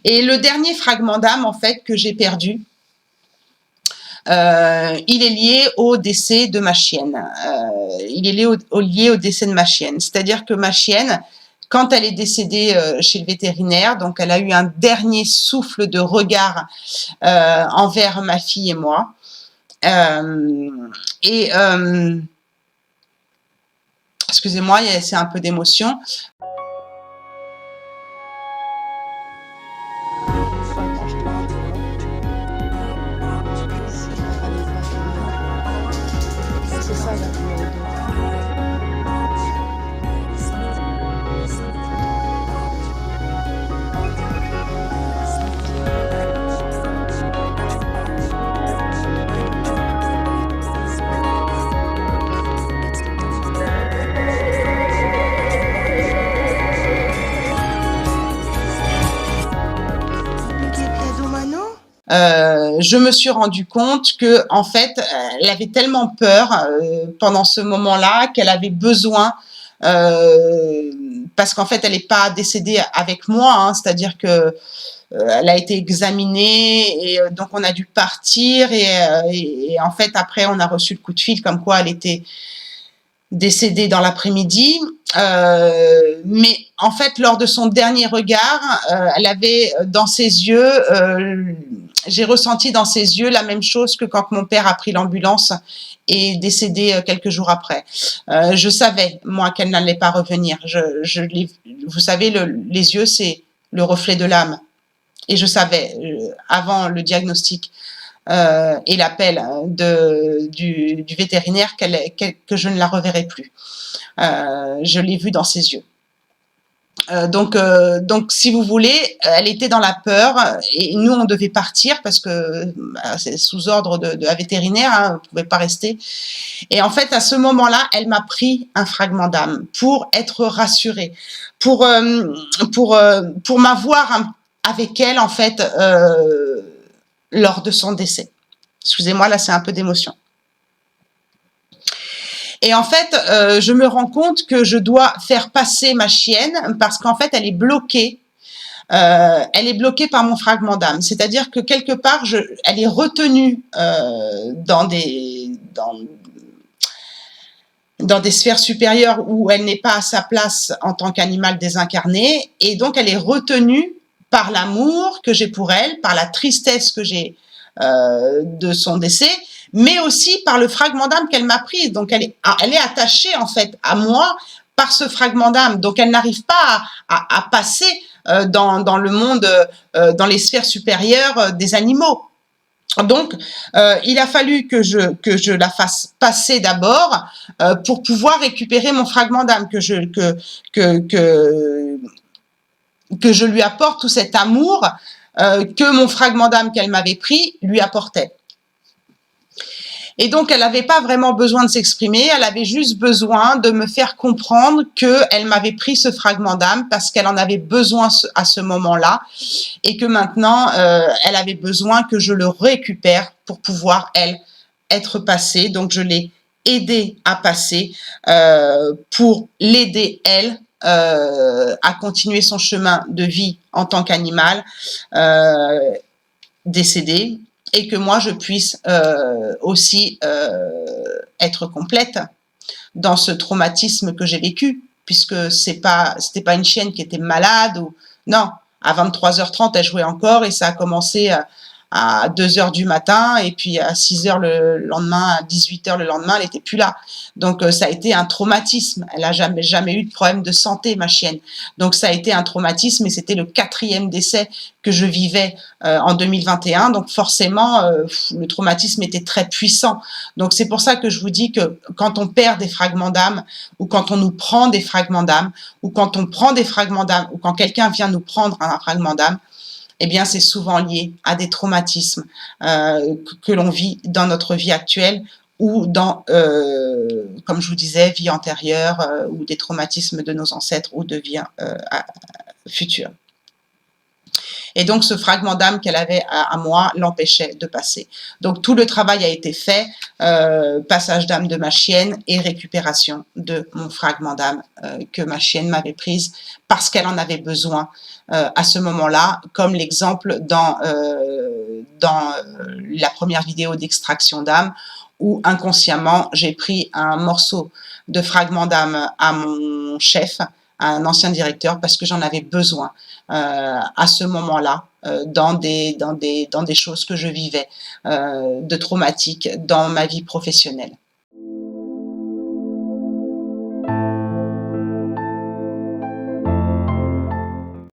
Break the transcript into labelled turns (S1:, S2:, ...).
S1: Et le dernier fragment d'âme, en fait, que j'ai perdu, il est lié au décès de ma chienne. Il est lié au décès de ma chienne. C'est-à-dire que ma chienne, quand elle est décédée chez le vétérinaire, donc elle a eu un dernier souffle de regard envers ma fille et moi. Excusez-moi, c'est un peu d'émotion. Je me suis rendu compte que, en fait, elle avait tellement peur pendant ce moment-là qu'elle avait besoin, parce qu'en fait, elle n'est pas décédée avec moi, hein, c'est-à-dire que elle a été examinée et donc on a dû partir et en fait après on a reçu le coup de fil comme quoi elle était décédée dans l'après-midi. Mais en fait, lors de son dernier regard, elle avait dans ses yeux, j'ai ressenti dans ses yeux la même chose que quand mon père a pris l'ambulance et est décédé quelques jours après. Je savais, moi, qu'elle n'allait pas revenir. Vous savez, les yeux, c'est le reflet de l'âme. Et je savais, avant le diagnostic, et l'appel du vétérinaire que je ne la reverrai plus. Je l'ai vu dans ses yeux. Donc, si vous voulez, elle était dans la peur et nous, on devait partir parce que c'est sous ordre de la vétérinaire, hein, on ne pouvait pas rester. Et en fait, à ce moment-là, elle m'a pris un fragment d'âme pour être rassurée, pour m'avoir avec elle, en fait, lors de son décès. Excusez-moi, là, c'est un peu d'émotion. Et en fait, je me rends compte que je dois faire passer ma chienne parce qu'en fait, elle est bloquée. Elle est bloquée par mon fragment d'âme. C'est-à-dire que quelque part, elle est retenue dans des sphères supérieures où elle n'est pas à sa place en tant qu'animal désincarné. Et donc, elle est retenue par l'amour que j'ai pour elle, par la tristesse que j'ai de son décès, mais aussi par le fragment d'âme qu'elle m'a pris. Donc, elle est attachée, en fait, à moi par ce fragment d'âme. Donc, elle n'arrive pas à passer dans le monde, dans les sphères supérieures des animaux. Donc, il a fallu que je la fasse passer d'abord pour pouvoir récupérer mon fragment d'âme, que je lui apporte tout cet amour que mon fragment d'âme qu'elle m'avait pris lui apportait. Et donc, elle n'avait pas vraiment besoin de s'exprimer, elle avait juste besoin de me faire comprendre qu'elle m'avait pris ce fragment d'âme parce qu'elle en avait besoin à ce moment-là et que maintenant, elle avait besoin que je le récupère pour pouvoir, elle, être passée. Donc, je l'ai aidée à passer pour l'aider, elle, à continuer son chemin de vie en tant qu'animal décédé, et que moi, je puisse aussi être complète dans ce traumatisme que j'ai vécu, puisque c'était pas une chienne qui était malade. Non, à 23h30, elle jouait encore et ça a commencé à 2h du matin et puis à 6h le lendemain, à 18h le lendemain, elle n'était plus là. Donc, ça a été un traumatisme. Elle n'a jamais eu de problème de santé, ma chienne. Donc, ça a été un traumatisme et c'était le 4e décès que je vivais en 2021. Donc, forcément, le traumatisme était très puissant. Donc, c'est pour ça que je vous dis que quand on perd des fragments d'âme ou quand on nous prend des fragments d'âme ou quand on prend des fragments d'âme ou quand quelqu'un vient nous prendre un fragment d'âme, eh bien, c'est souvent lié à des traumatismes que l'on vit dans notre vie actuelle ou dans, comme je vous disais, vie antérieure ou des traumatismes de nos ancêtres ou de vie future. Et donc, ce fragment d'âme qu'elle avait à moi l'empêchait de passer. Donc, tout le travail a été fait, passage d'âme de ma chienne et récupération de mon fragment d'âme que ma chienne m'avait prise parce qu'elle en avait besoin à ce moment-là, comme l'exemple dans la première vidéo d'extraction d'âme, où inconsciemment, j'ai pris un morceau de fragment d'âme à mon chef, à un ancien directeur, parce que j'en avais besoin à ce moment-là, dans des choses que je vivais de traumatiques dans ma vie professionnelle.